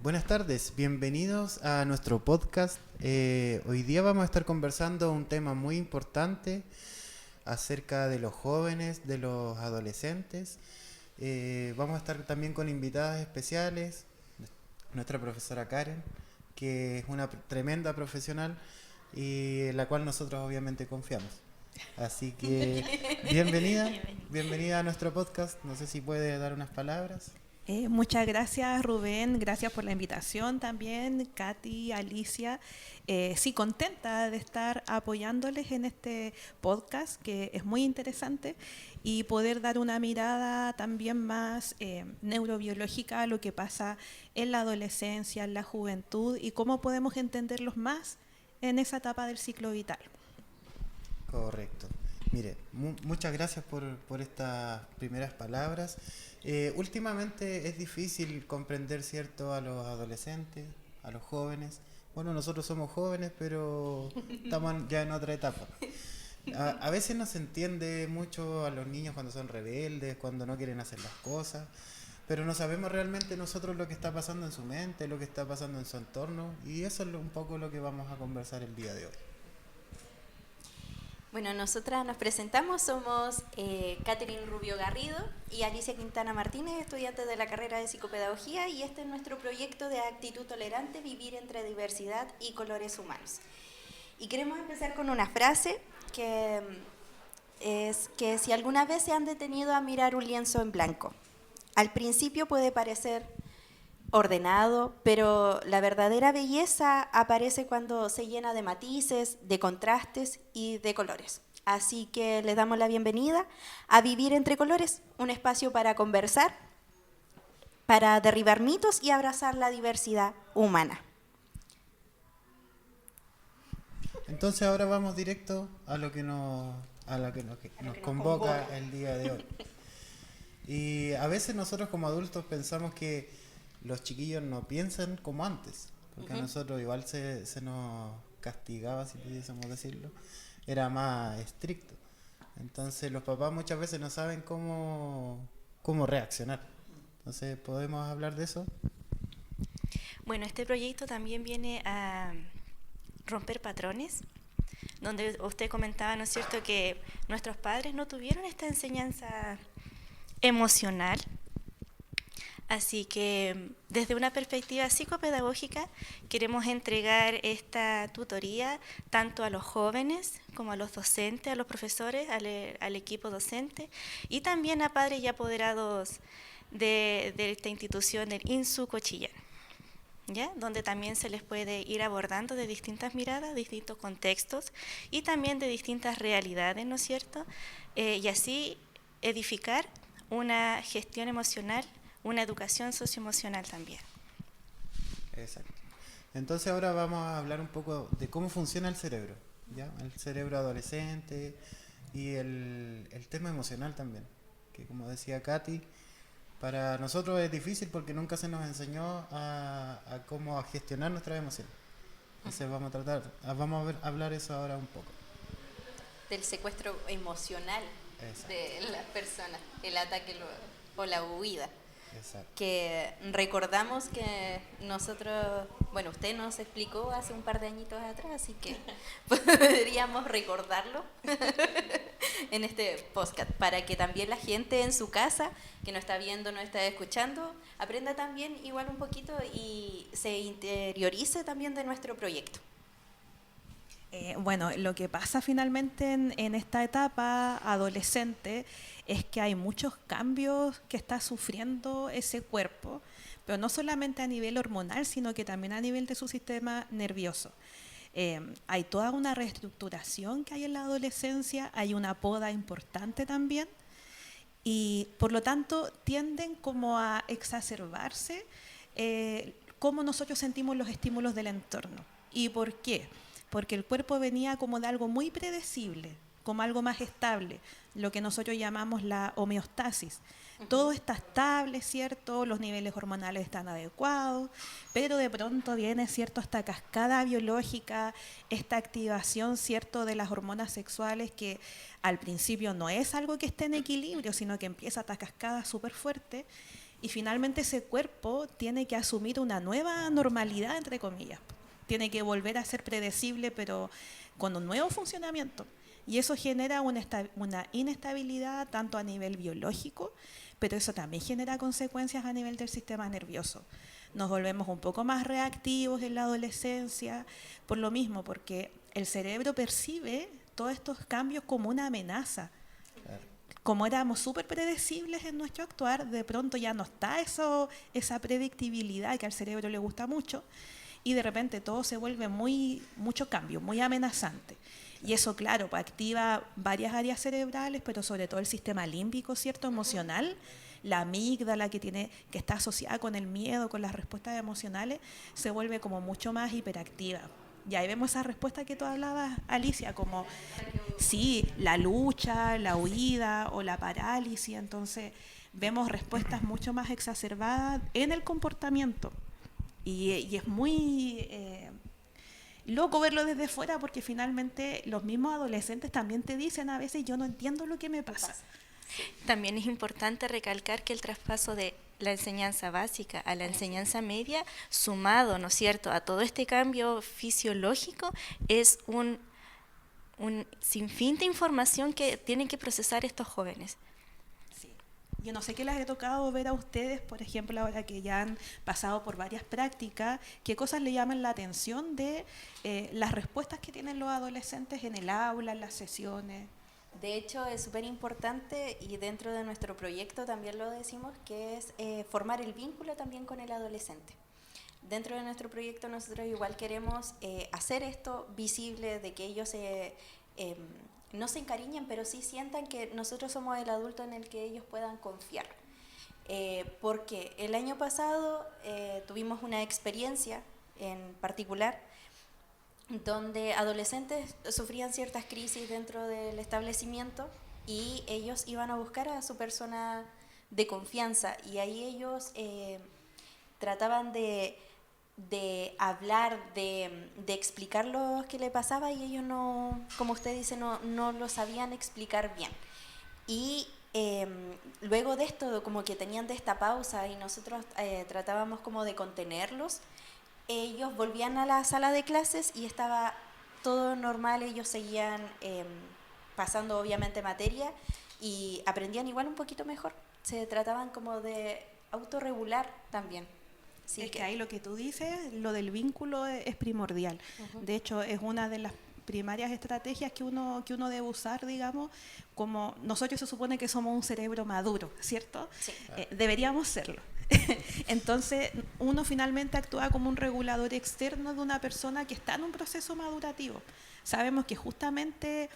Buenas tardes, bienvenidos a nuestro podcast. Hoy día vamos a estar conversando un tema muy importante acerca de los jóvenes, de los adolescentes. Vamos a estar también con invitadas especiales, nuestra profesora Karen, que es una tremenda profesional y en la cual nosotros obviamente confiamos. Así que bienvenida, bienvenida a nuestro podcast. No sé si puede dar unas palabras. Muchas gracias, Rubén, gracias por la invitación también, Katy, Alicia. Sí, contenta de estar apoyándoles en este podcast que es muy interesante y poder dar una mirada también más neurobiológica a lo que pasa en la adolescencia, en la juventud y cómo podemos entenderlos más en esa etapa del ciclo vital. Correcto. Mire, muchas gracias por estas primeras palabras. Últimamente es difícil comprender, ¿cierto?, a los adolescentes, a los jóvenes. Bueno, nosotros somos jóvenes, pero estamos ya en otra etapa. A veces no se entiende mucho a los niños cuando son rebeldes, cuando no quieren hacer las cosas, pero no sabemos realmente nosotros lo que está pasando en su mente, lo que está pasando en su entorno, y eso es un poco lo que vamos a conversar el día de hoy. Bueno, nosotras nos presentamos, somos Catherine Rubio Garrido y Alicia Quintana Martínez, estudiantes de la carrera de psicopedagogía, y este es nuestro proyecto de actitud tolerante, vivir entre diversidad y colores humanos. Y queremos empezar con una frase que es que si alguna vez se han detenido a mirar un lienzo en blanco, al principio puede parecer ordenado, pero la verdadera belleza aparece cuando se llena de matices, de contrastes y de colores. Así que les damos la bienvenida a Vivir entre Colores, un espacio para conversar, para derribar mitos y abrazar la diversidad humana. Entonces ahora vamos directo a lo que nos convoca el día de hoy. Y a veces nosotros como adultos pensamos que los chiquillos no piensan como antes, porque a nosotros igual se nos castigaba, si pudiésemos decirlo, era más estricto. Entonces los papás muchas veces no saben cómo reaccionar. Entonces, ¿podemos hablar de eso? Bueno, este proyecto también viene a romper patrones, donde usted comentaba, ¿no es cierto?, que nuestros padres no tuvieron esta enseñanza emocional. Así que desde una perspectiva psicopedagógica queremos entregar esta tutoría tanto a los jóvenes como a los docentes, a los profesores, al equipo docente y también a padres y apoderados de esta institución del INSU Cochillán, ¿ya? Donde también se les puede ir abordando de distintas miradas, distintos contextos y también de distintas realidades, ¿no es cierto? Y así edificar una gestión emocional, una educación socioemocional también. Exacto. Entonces ahora vamos a hablar un poco de cómo funciona el cerebro, ¿ya? El cerebro adolescente y el tema emocional también, que como decía Katy, para nosotros es difícil porque nunca se nos enseñó a cómo a gestionar nuestras emociones. Entonces vamos a hablar eso ahora un poco. Del secuestro emocional. Exacto. De las personas, el ataque o la huida. Exacto. Que recordamos que nosotros, bueno, usted nos explicó hace un par de añitos atrás, así que podríamos recordarlo en este podcast, para que también la gente en su casa, que nos está viendo, nos está escuchando, aprenda también igual un poquito y se interiorice también de nuestro proyecto. Bueno, lo que pasa finalmente en esta etapa adolescente es que hay muchos cambios que está sufriendo ese cuerpo, pero no solamente a nivel hormonal, sino que también a nivel de su sistema nervioso. Hay toda una reestructuración que hay en la adolescencia, hay una poda importante también, y por lo tanto tienden como a exacerbarse cómo nosotros sentimos los estímulos del entorno. ¿Y por qué? Porque el cuerpo venía como de algo muy predecible, como algo más estable, lo que nosotros llamamos la homeostasis. Todo está estable, ¿cierto? Los niveles hormonales están adecuados, pero de pronto viene, ¿cierto?, esta cascada biológica, esta activación, ¿cierto?, de las hormonas sexuales que al principio no es algo que esté en equilibrio, sino que empieza esta cascada súper fuerte Y finalmente ese cuerpo tiene que asumir una nueva normalidad, entre comillas. Tiene que volver a ser predecible, pero con un nuevo funcionamiento. Y eso genera una inestabilidad tanto a nivel biológico, pero eso también genera consecuencias a nivel del sistema nervioso. Nos volvemos un poco más reactivos en la adolescencia, por lo mismo, porque el cerebro percibe todos estos cambios como una amenaza. Claro. Como éramos súper predecibles en nuestro actuar, de pronto ya no está esa predictibilidad que al cerebro le gusta mucho, y de repente todo se vuelve mucho cambio, muy amenazante. Y eso, claro, pues activa varias áreas cerebrales, pero sobre todo el sistema límbico, ¿cierto? Emocional, la amígdala que está asociada con el miedo, con las respuestas emocionales, se vuelve como mucho más hiperactiva. Y ahí vemos esa respuesta que tú hablabas, Alicia, como sí, la lucha, la huida o la parálisis. Entonces vemos respuestas mucho más exacerbadas en el comportamiento. Y es muy loco verlo desde fuera, porque finalmente los mismos adolescentes también te dicen a veces: yo no entiendo lo que me pasa. También es importante recalcar que el traspaso de la enseñanza básica a la enseñanza media, sumado, ¿no es cierto?, a todo este cambio fisiológico, es un sinfín de información que tienen que procesar estos jóvenes. Yo no sé qué les he tocado ver a ustedes, por ejemplo, ahora que ya han pasado por varias prácticas, qué cosas le llaman la atención de las respuestas que tienen los adolescentes en el aula, en las sesiones. De hecho, es súper importante, y dentro de nuestro proyecto también lo decimos, que es formar el vínculo también con el adolescente. Dentro de nuestro proyecto nosotros igual queremos hacer esto visible, de que ellos no se encariñen, pero sí sientan que nosotros somos el adulto en el que ellos puedan confiar. Porque el año pasado tuvimos una experiencia en particular donde adolescentes sufrían ciertas crisis dentro del establecimiento y ellos iban a buscar a su persona de confianza, y ahí ellos trataban de hablar, de explicar lo que le pasaba, y ellos no, como usted dice, no lo sabían explicar bien. Y luego de esto, como que tenían de esta pausa y nosotros tratábamos como de contenerlos, ellos volvían a la sala de clases y estaba todo normal, ellos seguían pasando obviamente materia y aprendían igual un poquito mejor, se trataban como de autorregular también. Sí, es que ahí lo que tú dices, lo del vínculo es primordial. Uh-huh. De hecho, es una de las primarias estrategias que uno debe usar, digamos, como nosotros se supone que somos un cerebro maduro, ¿cierto? Sí. Deberíamos serlo. Entonces, uno finalmente actúa como un regulador externo de una persona que está en un proceso madurativo. Sabemos que justamente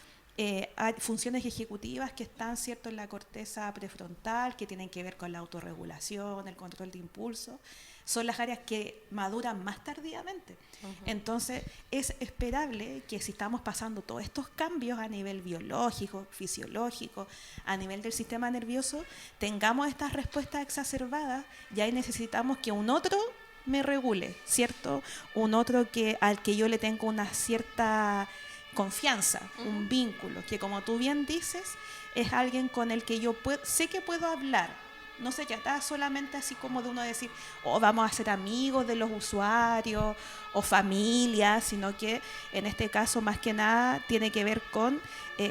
hay funciones ejecutivas que están, ¿cierto?, en la corteza prefrontal, que tienen que ver con la autorregulación, el control de impulso. Son las áreas que maduran más tardíamente. Uh-huh. Entonces, es esperable que si estamos pasando todos estos cambios a nivel biológico, fisiológico, a nivel del sistema nervioso, tengamos estas respuestas exacerbadas, y ahí necesitamos que un otro me regule, ¿cierto? Un otro al que yo le tengo una cierta confianza, uh-huh, un vínculo, que como tú bien dices, es alguien con el que yo sé que puedo hablar. No se trata solamente así como de uno decir, vamos a ser amigos de los usuarios o familia, sino que en este caso más que nada tiene que ver con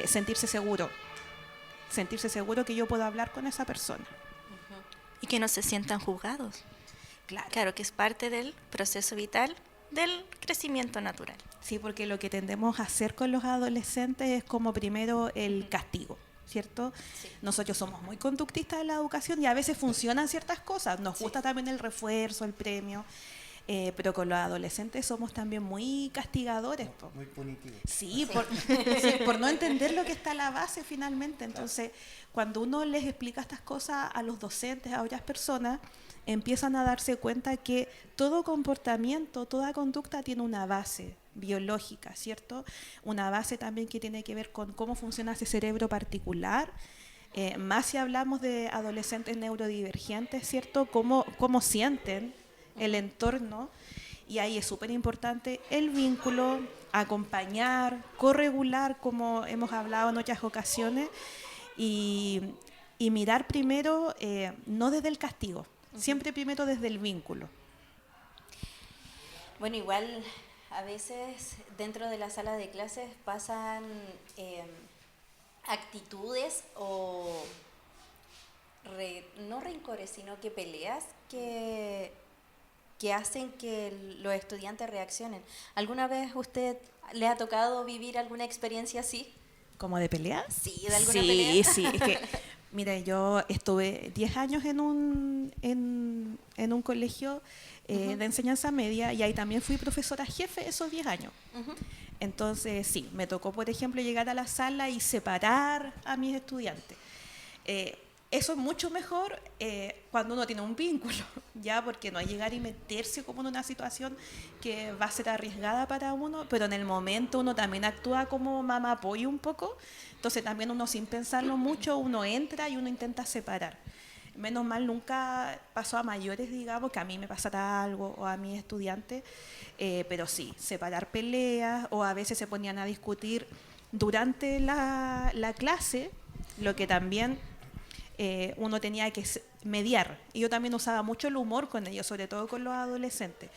sentirse seguro que yo puedo hablar con esa persona. Uh-huh. Y que no se sientan juzgados. Claro, que es parte del proceso vital del crecimiento natural. Sí, porque lo que tendemos a hacer con los adolescentes es como primero el castigo, ¿cierto? Sí. Nosotros somos muy conductistas en la educación y a veces funcionan ciertas cosas. Nos gusta también el refuerzo, el premio, pero con los adolescentes somos también muy castigadores. Muy punitivos. Sí, por no entender lo que está a la base finalmente. Entonces, cuando uno les explica estas cosas a los docentes, a otras personas, empiezan a darse cuenta que todo comportamiento, toda conducta tiene una base biológica, ¿cierto? Una base también que tiene que ver con cómo funciona ese cerebro particular, más si hablamos de adolescentes neurodivergentes, ¿cierto? Cómo sienten el entorno, y ahí es súper importante el vínculo, acompañar, corregular, como hemos hablado en otras ocasiones, y mirar primero, no desde el castigo, Siempre primero desde el vínculo. Bueno, igual a veces dentro de la sala de clases pasan actitudes o no rencores, sino que peleas que hacen que los estudiantes reaccionen. ¿Alguna vez usted le ha tocado vivir alguna experiencia así? ¿Como de pelea? Sí, de alguna pelea. Sí, es que, mira, yo estuve 10 años en un colegio de enseñanza media y ahí también fui profesora jefe esos 10 años. Entonces, sí, me tocó, por ejemplo, llegar a la sala y separar a mis estudiantes. Eso es mucho mejor cuando uno tiene un vínculo, ya, porque no hay llegar y meterse como en una situación que va a ser arriesgada para uno, pero en el momento uno también actúa como mamá apoyo un poco, entonces también uno sin pensarlo mucho, uno entra y uno intenta separar. Menos mal nunca pasó a mayores, digamos, que a mí me pasara algo o a mis estudiantes, pero sí, separar peleas o a veces se ponían a discutir durante la clase, lo que también uno tenía que mediar. Y yo también usaba mucho el humor con ellos, sobre todo con los adolescentes.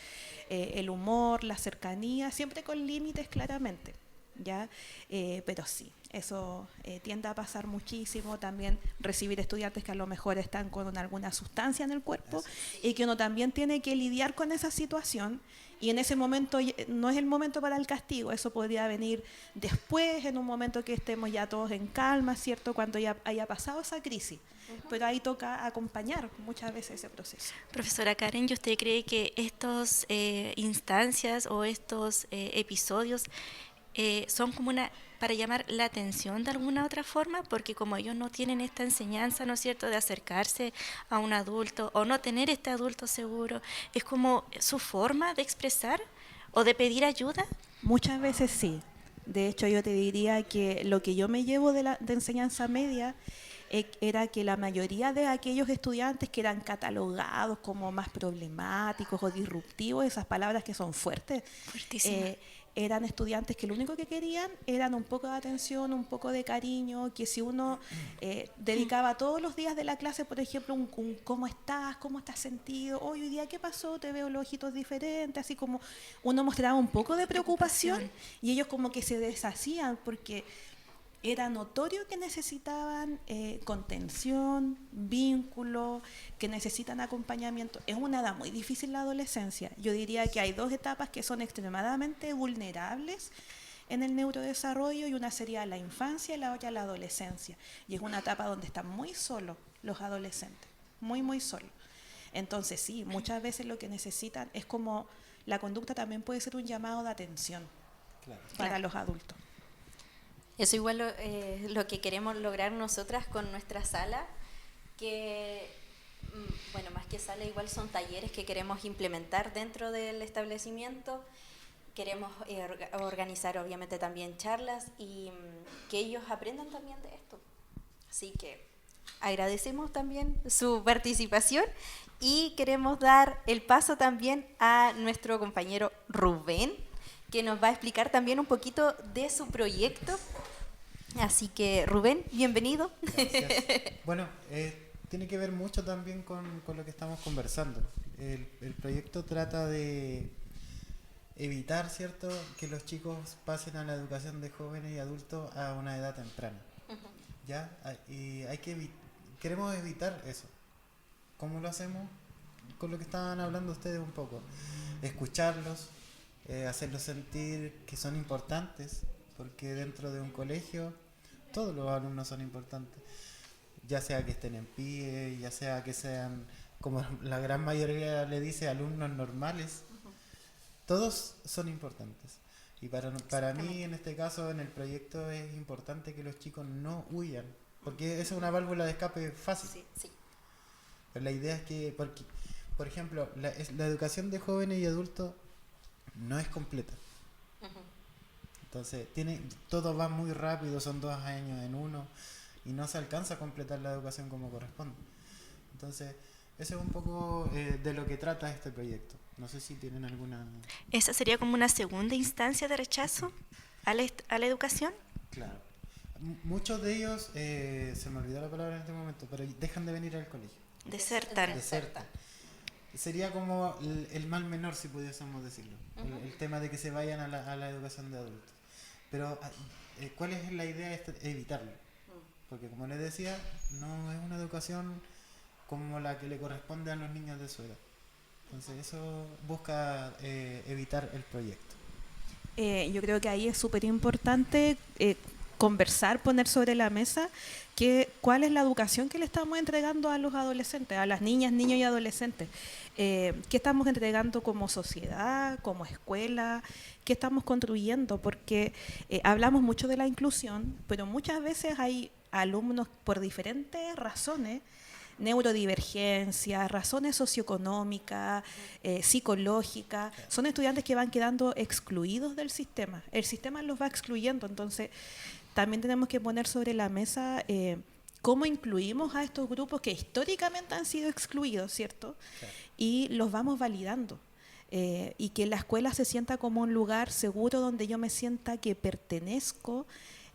El humor, la cercanía, siempre con límites claramente, ¿ya? Pero sí, eso tiende a pasar muchísimo. También recibir estudiantes que a lo mejor están con alguna sustancia en el cuerpo y que uno también tiene que lidiar con esa situación. Y en ese momento no es el momento para el castigo, eso podría venir después, en un momento que estemos ya todos en calma, ¿cierto? Cuando ya haya pasado esa crisis. Pero ahí toca acompañar muchas veces ese proceso. Profesora Karen, ¿y usted cree que estas instancias o estos episodios son como para llamar la atención de alguna otra forma? Porque como ellos no tienen esta enseñanza, ¿no es cierto?, de acercarse a un adulto o no tener este adulto seguro, ¿es como su forma de expresar o de pedir ayuda? Muchas veces sí. De hecho, yo te diría que lo que yo me llevo de enseñanza media era que la mayoría de aquellos estudiantes que eran catalogados como más problemáticos o disruptivos, esas palabras que son fuertes, eran estudiantes que lo único que querían eran un poco de atención, un poco de cariño, que si uno dedicaba todos los días de la clase, por ejemplo, un ¿cómo estás sentido? Hoy día, ¿qué pasó? Te veo los ojitos diferentes, así como uno mostraba un poco de preocupación y ellos como que se deshacían porque era notorio que necesitaban contención, vínculo, que necesitan acompañamiento. Es una edad muy difícil la adolescencia. Yo diría que hay dos etapas que son extremadamente vulnerables en el neurodesarrollo y una sería la infancia y la otra la adolescencia. Y es una etapa donde están muy solos los adolescentes, muy, muy solos. Entonces sí, muchas veces lo que necesitan es como la conducta también puede ser un llamado de atención para los adultos. Eso igual lo que queremos lograr nosotras con nuestra sala, que, bueno, más que sala, igual son talleres que queremos implementar dentro del establecimiento. Queremos organizar, obviamente, también charlas y que ellos aprendan también de esto. Así que agradecemos también su participación y queremos dar el paso también a nuestro compañero Rubén, que nos va a explicar también un poquito de su proyecto. Así que, Rubén, bienvenido. Gracias. Bueno, tiene que ver mucho también con lo que estamos conversando. El proyecto trata de evitar, ¿cierto?, que los chicos pasen a la educación de jóvenes y adultos a una edad temprana. ¿Ya? Y queremos evitar eso. ¿Cómo lo hacemos? Con lo que estaban hablando ustedes un poco. Escucharlos, hacerlos sentir que son importantes, porque dentro de un colegio todos los alumnos son importantes, ya sea que estén en pie, ya sea que sean, como la gran mayoría le dice, alumnos normales. Todos son importantes. Y para mí, en este caso, en el proyecto, es importante que los chicos no huyan, porque esa es una válvula de escape fácil. Sí. Pero la idea es que, porque, por ejemplo, la educación de jóvenes y adultos no es completa. Entonces, todo va muy rápido, son 2 años en uno, y no se alcanza a completar la educación como corresponde. Entonces, eso es un poco de lo que trata este proyecto. No sé si tienen alguna... ¿Esa sería como una segunda instancia de rechazo a la educación? Claro. Muchos de ellos, se me olvidó la palabra en este momento, pero dejan de venir al colegio. desertan. Desertan. Sería como el mal menor, si pudiésemos decirlo. El tema de que se vayan a la educación de adultos. Pero, ¿cuál es la idea? Evitarlo. Porque, como les decía, no es una educación como la que le corresponde a los niños de su edad. Entonces, eso busca evitar el proyecto. Yo creo que ahí es súper importante conversar, poner sobre la mesa cuál es la educación que le estamos entregando a los adolescentes, a las niñas, niños y adolescentes. ¿Qué estamos entregando como sociedad, como escuela? ¿Qué estamos construyendo? Porque hablamos mucho de la inclusión, pero muchas veces hay alumnos por diferentes razones, neurodivergencia, razones socioeconómicas, psicológicas, son estudiantes que van quedando excluidos del sistema. El sistema los va excluyendo, entonces también tenemos que poner sobre la mesa cómo incluimos a estos grupos que históricamente han sido excluidos, ¿cierto? Claro. Y los vamos validando. Y que la escuela se sienta como un lugar seguro donde yo me sienta que pertenezco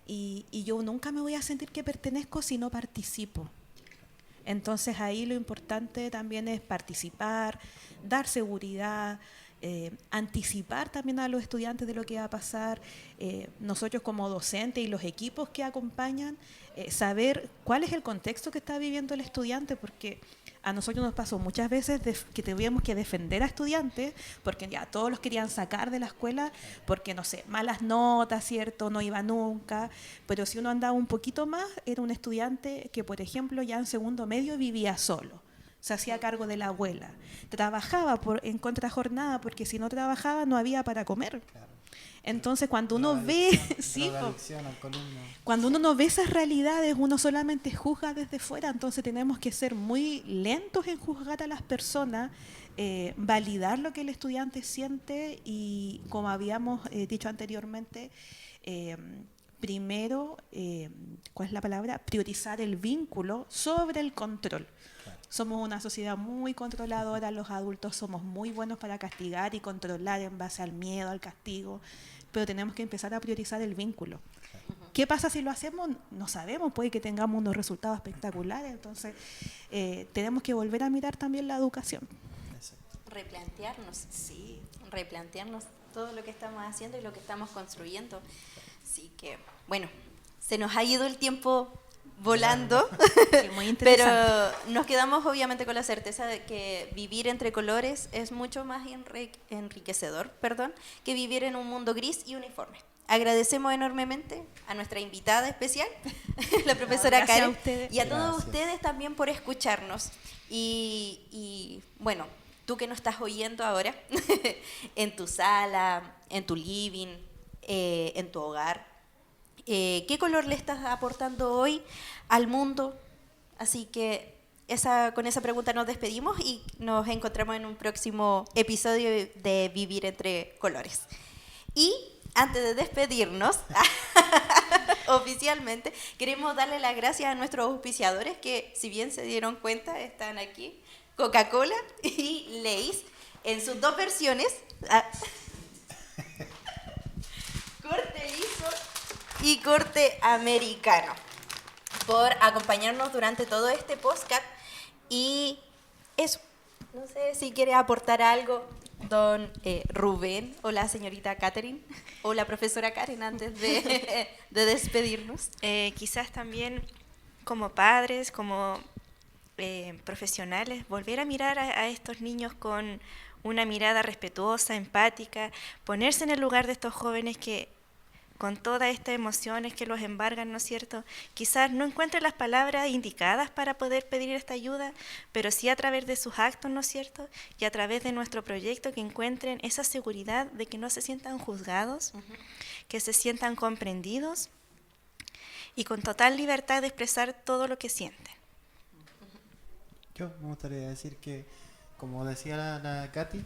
y yo nunca me voy a sentir que pertenezco si no participo. Entonces ahí lo importante también es participar, dar seguridad, anticipar también a los estudiantes de lo que va a pasar, nosotros como docentes y los equipos que acompañan, saber cuál es el contexto que está viviendo el estudiante, porque a nosotros nos pasó muchas veces que tuvimos que defender a estudiantes porque ya todos los querían sacar de la escuela porque, no sé, malas notas, ¿cierto? No iba nunca, pero si uno andaba un poquito más, era un estudiante que, por ejemplo, ya en segundo medio vivía solo, se hacía cargo de la abuela, trabajaba en contrajornada porque si no trabajaba no había para comer. Claro. Entonces, cuando uno ve, cuando uno no ve esas realidades, uno solamente juzga desde fuera. Entonces, tenemos que ser muy lentos en juzgar a las personas, validar lo que el estudiante siente y, como habíamos dicho anteriormente, primero, ¿cuál es la palabra? Priorizar el vínculo sobre el control. Claro. Somos una sociedad muy controladora, los adultos somos muy buenos para castigar y controlar en base al miedo, al castigo, pero tenemos que empezar a priorizar el vínculo. ¿Qué pasa si lo hacemos? No sabemos, puede que tengamos unos resultados espectaculares, entonces tenemos que volver a mirar también la educación. Replantearnos, sí, replantearnos todo lo que estamos haciendo y lo que estamos construyendo. Así que, bueno, se nos ha ido el tiempo volando, sí, muy interesante. Pero nos quedamos obviamente con la certeza de que vivir entre colores es mucho más enriquecedor, que vivir en un mundo gris y uniforme. Agradecemos enormemente a nuestra invitada especial, la profesora Karen, y a todos ustedes también por escucharnos. Y bueno, tú que nos estás oyendo ahora, en tu sala, en tu living, en tu hogar, ¿qué color le estás aportando hoy al mundo? Así que con esa pregunta nos despedimos y nos encontramos en un próximo episodio de Vivir entre Colores. Y antes de despedirnos, oficialmente, queremos darle las gracias a nuestros auspiciadores que, si bien se dieron cuenta, están aquí, Coca-Cola y Lay's, en sus dos versiones, corte liso y corte americano, por acompañarnos durante todo este podcast. Y eso, no sé si quiere aportar algo don Rubén o la señorita Catherine o la profesora Karen antes de despedirnos. Quizás también como padres, como profesionales, volver a mirar a estos niños con una mirada respetuosa, empática, ponerse en el lugar de estos jóvenes que con todas estas emociones que los embargan, ¿no es cierto? Quizás no encuentren las palabras indicadas para poder pedir esta ayuda, pero sí a través de sus actos, ¿no es cierto? Y a través de nuestro proyecto que encuentren esa seguridad de que no se sientan juzgados, que se sientan comprendidos y con total libertad de expresar todo lo que sienten. Yo me gustaría decir que, como decía la Katy,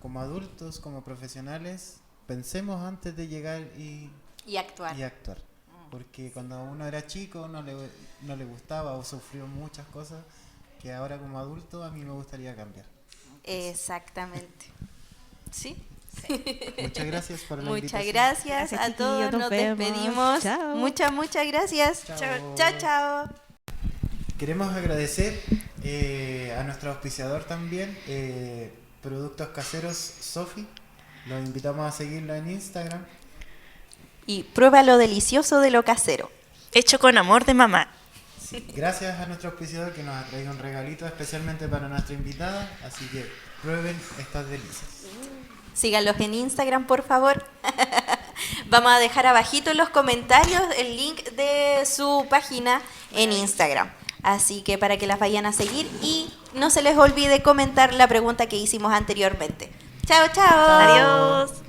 como adultos, como profesionales, pensemos antes de llegar y actuar. Porque cuando uno era chico no le gustaba o sufrió muchas cosas que ahora como adulto a mí me gustaría cambiar. Exactamente. ¿Sí? Muchas gracias por la invitación. Muchas gracias a todos, nos despedimos. Chao. Muchas gracias. Chao. Chao. Queremos agradecer a nuestro auspiciador también, Productos Caseros Sofi. Los invitamos a seguirlo en Instagram. Y prueba lo delicioso de lo casero. Hecho con amor de mamá. Sí, gracias a nuestro auspiciador que nos ha traído un regalito especialmente para nuestra invitada, así que prueben estas delicias. Síganlos en Instagram, por favor. Vamos a dejar abajito en los comentarios el link de su página en Instagram. Así que para que las vayan a seguir y no se les olvide comentar la pregunta que hicimos anteriormente. Chao, chao. Adiós.